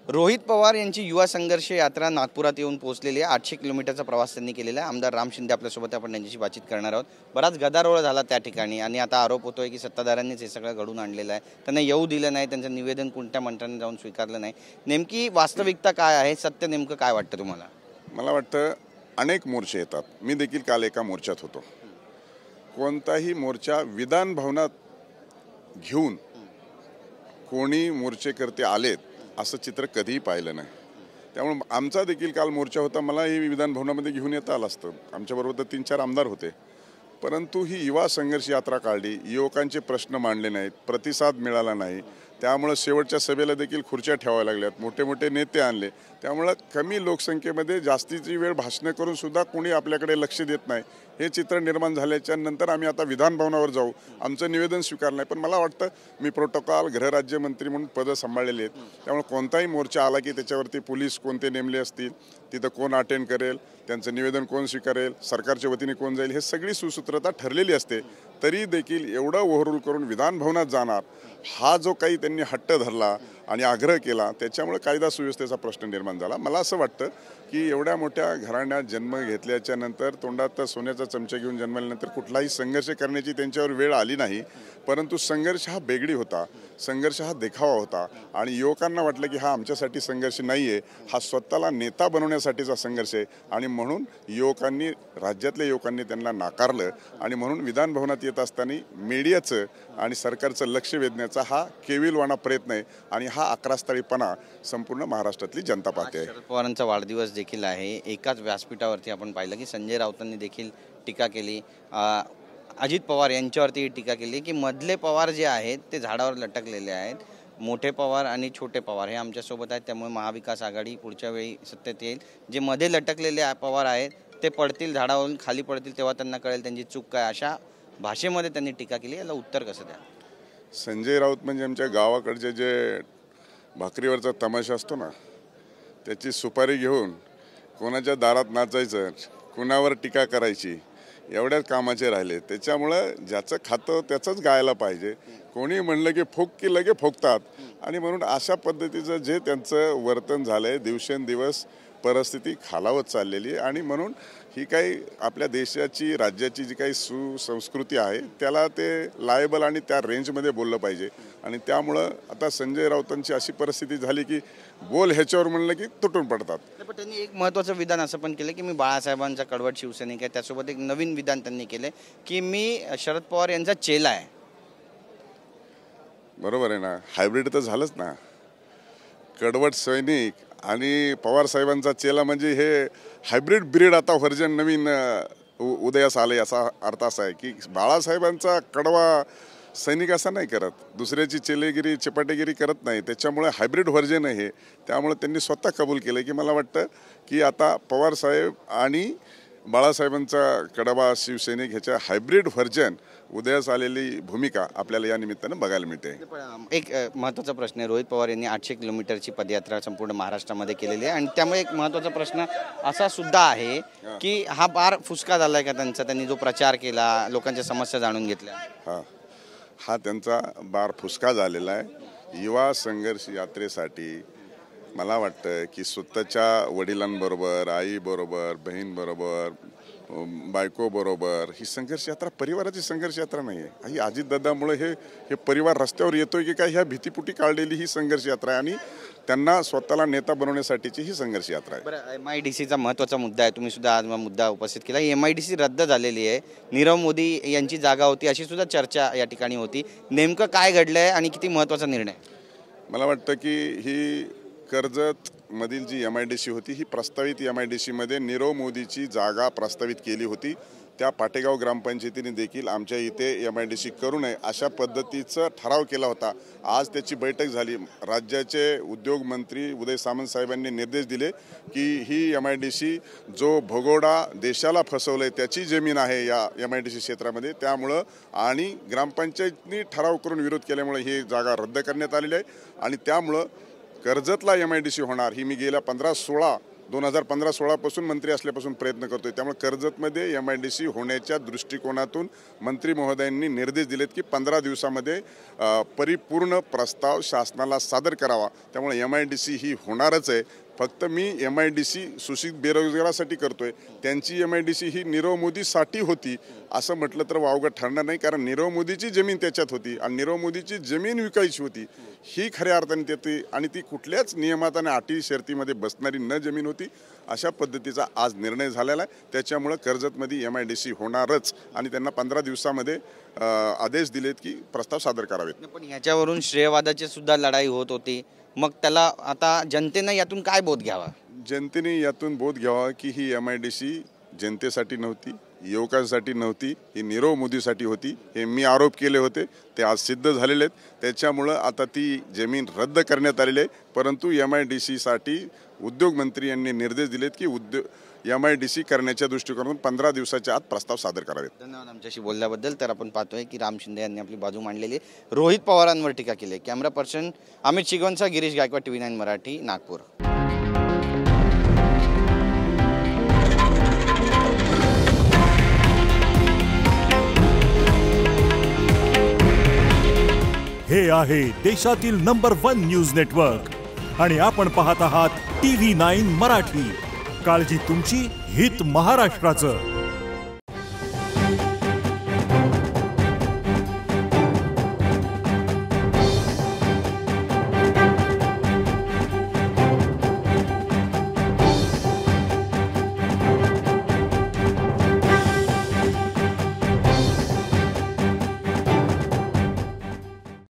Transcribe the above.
रोहित पवार यांची युवा संघर्ष यात्रा नागपुरात येऊन पोहोचलेली आहे। 800 किलोमीटरचा प्रवास त्यांनी केलेला आहे। आमदार राम शिंदे आपल्यासोबत, आपण त्यांच्याशी बातचीत करणार आहोत। बराच गदारोळ झाला त्या ठिकाणी आणि आता आरोप होतोय की सत्ताधाऱ्यांनीच हे सगळं घडून आणलेलं आहे, त्यांना येऊ दिलं नाही, त्यांचं निवेदन कोणत्या मंत्र्यांनी जाऊन स्वीकारलं नाही। नेमकी वास्तविकता काय आहे, सत्य नेमकं काय वाटतं तुम्हाला? मला वाटतं अनेक मोर्चे येतात। मी देखील काल एका मोर्चात होतो। कोणताही मोर्चा विधान भवनात घेऊन कोणी मोर्चेकर्ते आलेत असं चित्र कधीही पाहिलं नाही। त्यामुळे आमचा देखील काल मोर्चा होता, मलाही विधान भवनामध्ये घेऊन येता आलं असतं। आमच्याबरोबर तर 3-4 आमदार होते, परंतु ही युवा संघर्ष यात्रा काढली, युवकांचे प्रश्न मांडले नाहीत, प्रतिसाद मिळाला नाही। त्यामुळे शेवटच्या सभेला देखील खुर्च्या ठेवाव्या लागल्यात, मोठे मोठे नेते आणले। त्यामुळे कमी लोकसंख्येमध्ये जास्तीची वेळ भाषणं करून सुद्धा कोणी आपल्याकडे लक्ष देत नाही, हे चित्र निर्माण झाल्याच्या नंतर आम्ही आता विधान भवनावर जाऊ, आमचं निवेदन स्वीकारलं नाही। पण मला वाटतं मी प्रोटोकॉल गृहराज्यमंत्री म्हणून पदं सांभाळलेली आहेत, त्यामुळे कोणताही मोर्चा आला की त्याच्यावरती पोलीस कोणते नेमले असतील, तिथं कोण अटेंड करेल, त्यांचं निवेदन कोण स्वीकारेल, सरकारच्या वतीने कोण जाईल, हे सगळी सुसूत्रता ठरलेली असते। तरी देखील एवढं ओव्हररूल करून विधान भवनात जाणार, हा जो काही त्यांनी हट्ट धरला आणि आग्रह केला, त्याच्यामुळे कायदा सुव्यवस्थेचा प्रश्न निर्माण झाला। मला असं वाटतं की एवढ्या मोठ्या घराण्यात जन्म घेतल्याच्या नंतर, तोंडात सोन्याचा चमचा घेऊन जन्मल्यानंतर कुठलाही संघर्ष करण्याची त्यांच्यावर वेळ आली नाही, परंतु संघर्ष हा बेगडी होता, संघर्ष हा देखावा होता आणि युवकांना वाटलं की हा आमच्यासाठी संघर्ष नाही आहे, हा स्वतःला नेता बनवण्यासाठीचा संघर्ष आहे। आणि म्हणून युवकांनी, राज्यातल्या युवकांनी त्यांना नाकारलं आणि म्हणून विधान भवनात येत असताना मीडियाचं आणि सरकारचं लक्ष वेधण्याचा हा केविलवाणा प्रयत्न आहे आणि हा अकरास्थळीपणा संपूर्ण महाराष्ट्रातली जनता पाहते आहे। शरद पवारांचा वाढदिवस देखील आहे। एकाच व्यासपीठावरती आपण पाहिलं की संजय राऊतांनी देखील टीका केली, अजित पवार यांच्यावरती टीका केली की मधले पवार जे आहेत ते झाडावर लटकलेले आहेत, मोठे पवार आणि छोटे पवार हे आमच्यासोबत आहेत, त्यामुळे महाविकास आघाडी पुढच्या वेळी सत्तेत येईल। जे मध्ये लटकलेले पवार आहेत ते पडतील, झाडावरून खाली पडतील, तेव्हा त्यांना कळेल त्यांची चूक काय, अशा भाषेमध्ये त्यांनी टीका केली। याला उत्तर कसं द्या? संजय राऊत म्हणजे आमच्या गावाकडचे जे भाकरीवरचा तमाशा असतो ना, त्याची सुपारी घेऊन कोणाच्या दारात नाचायचं, कुणावर टीका करायची, एवढ्याच कामाचे राहिले। त्याच्यामुळं ज्याचं खातं त्याचंच गायला पाहिजे। कोणी म्हणलं की फोक की लगे फोकतात आणि म्हणून अशा पद्धतीचं जे त्यांचं वर्तन झालं आहे, दिवसेंदिवस परिस्थिती खालावत चाललेली आहे आणि म्हणून ही काही आपल्या देशाची, राज्याची जी काही सुसंस्कृती आहे त्याला ते लायबल आणि त्या रेंजमध्ये बोललं पाहिजे। आणि त्यामुळं आता संजय राऊतांची अशी परिस्थिती झाली की बोल ह्याच्यावर म्हणलं की तुटून पडतात। पण त्यांनी एक महत्त्वाचं विधान असं पण केलं की मी बाळासाहेबांचा कडवट शिवसैनिक आहे, त्यासोबत एक नवीन विधान त्यांनी केलं की मी शरद पवार यांचा चेला आहे। बरोबर आहे ना, हायब्रिड तर झालंच ना, कडवट सैनिक आणि पवार साहेबांचा चेला, म्हणजे हे हायब्रिड ब्रीड आता व्हर्जन नवीन उदयास आले। याचा अर्थ असा आहे की बाळासाहेबांचा कडवा सैनिक असा नाही करत, दुसऱ्याची चेलेगिरी चपाटेगिरी करत नाही, त्याच्यामुळे हायब्रिड व्हर्जन आहे हे। त्यामुळे त्यांनी स्वतः कबूल केलं की मला वाटतं की आता पवार साहेब आणि बाळासाहेबांचा कडवा शिवसैनिक ह्याच्या हायब्रिड व्हर्जन उदयास आलेली भूमिका आपल्याला या निमित्तानं बघायला मिळते। एक महत्त्वाचा प्रश्न आहे, रोहित पवार यांनी 800 किलोमीटरची पदयात्रा संपूर्ण महाराष्ट्रामध्ये केलेली आहे आणि त्यामुळे एक महत्त्वाचा प्रश्न असा सुद्धा आहे की हा फार फुसका झाला आहे का त्यांचा, त्यांनी जो प्रचार केला, लोकांच्या समस्या जाणून घेतल्या, हा त्यांचा बार फुसका झालेला आहे। युवा संघर्ष यात्रेसाठी मला वाटतं की स्वतःच्या वडिलांबरोबर, आईबरोबर, बहीणबरोबर, बायकोबरोबर ही संघर्ष यात्रा परिवाराची संघर्ष यात्रा नाही आहे। ही अजितदादामुळे हे परिवार रस्त्यावर येतोय की काय, ह्या भीतीपुटी काढलेली ही संघर्ष यात्रा आहे आणि त्यांना स्वतःला नेता बनवण्यासाठीची ही संघर्ष यात्रा आहे। बरं, MIDCचा महत्त्वाचा मुद्दा आहे, तुम्ही सुद्धा आज मुद्दा उपस्थित केला। MIDC रद्द झालेली आहे, नीरव मोदी यांची जागा होती अशी सुद्धा चर्चा या ठिकाणी होती। नेमकं काय घडलंय आणि किती महत्त्वाचा निर्णय? मला वाटतं की ही कर्जत मधील जी MIDC होती, ही प्रस्तावित MIDC मध्ये नीरव मोदीची जागा प्रस्तावित केली होती। त्या पाटेगाव ग्रामपंचायतीने देखील आमच्या इथे MIDC करू नये अशा पद्धतीचा ठराव केला होता। आज त्याची बैठक झाली। राज्याचे उद्योग मंत्री उदय सामंत साहेबांनी निर्देश दिले की ही MIDC जो भगोडा देशाला फसवलंय त्याची जमीन आहे या MIDC क्षेत्रामध्ये, त्यामुळं आणि ग्रामपंचायतीने ठराव करून विरोध केल्यामुळे ही जागा रद्द करण्यात आलेली आहे आणि त्यामुळं कर्जतला MIDC होणार ही मी गेल्या 15-16 2015-16 पासून मंत्री असल्यापासून प्रयत्न करतोय. त्यामुळे कर्जतमध्ये MIDC होण्याच्या दृष्टिकोनातून मंत्री महोदयांनी निर्देश दिलेत की 15 दिवसामध्ये परिपूर्ण प्रस्ताव शासनाला सादर करावा. त्यामुळे MIDC ही होणारच आहे. फक्त मी MIDC सुशिक्षित बेरोजगारासाठी करतोय, त्यांची MIDC ही नीरव मोदीसाठी होती असं म्हटलं तर वावगं ठरणार नाही. कारण नीरव मोदीची जमीन त्याच्यात होती आणि नीरव मोदीची जमीन विकायची होती ही खऱ्या अर्थाने त्याची, आणि ती कुठल्याच नियमात आणि अटी शर्तीमध्ये बसणारी न जमीन होती. अशा पद्धतीचा आज निर्णय झालेला आहे. त्याच्यामुळं कर्जतमध्ये MIDC होणारच आणि त्यांना 15 दिवसामध्ये आदेश दिलेत की प्रस्ताव सादर करावेत. पण ह्याच्यावरून श्रेयवादाची सुद्धा लढाई होत होती. मग त्याला आता जनतेनं यातून काय बोध घ्यावा? जनतेने यातून बोध घ्यावा की ही MIDC जनतेसाठी नव्हती, युवकांसाठी नव्हती, ही नीरव मोदीसाठी होती. हे मी आरोप केले होते, ते आज सिद्ध झालेले आहेत. त्याच्यामुळं आता ती जमीन रद्द करण्यात आलेली आहे. परंतु MIDC साठी उद्योगमंत्री यांनी निर्देश दिलेत की MIDC करण्याच्या दृष्टिकोनातून 15 दिवसाच्या आत प्रस्ताव सादर करावेत. धन्यवाद आमच्याशी बोलल्याबद्दल. तर आपण पाहतोय की राम शिंदे यांनी आपली बाजू मांडलेली आहे. रोहित पवारांवर टीका केली. कॅमेरा पर्सन अमित शिगवणचा, गिरीश गायकवाड, TV9 मराठी, नागपूर. हे आहे देशातील नंबर 1 न्यूज नेटवर्क आणि आपण पाहत आहात TV9 मराठी. काळजी तुमची, हित महाराष्ट्राचं.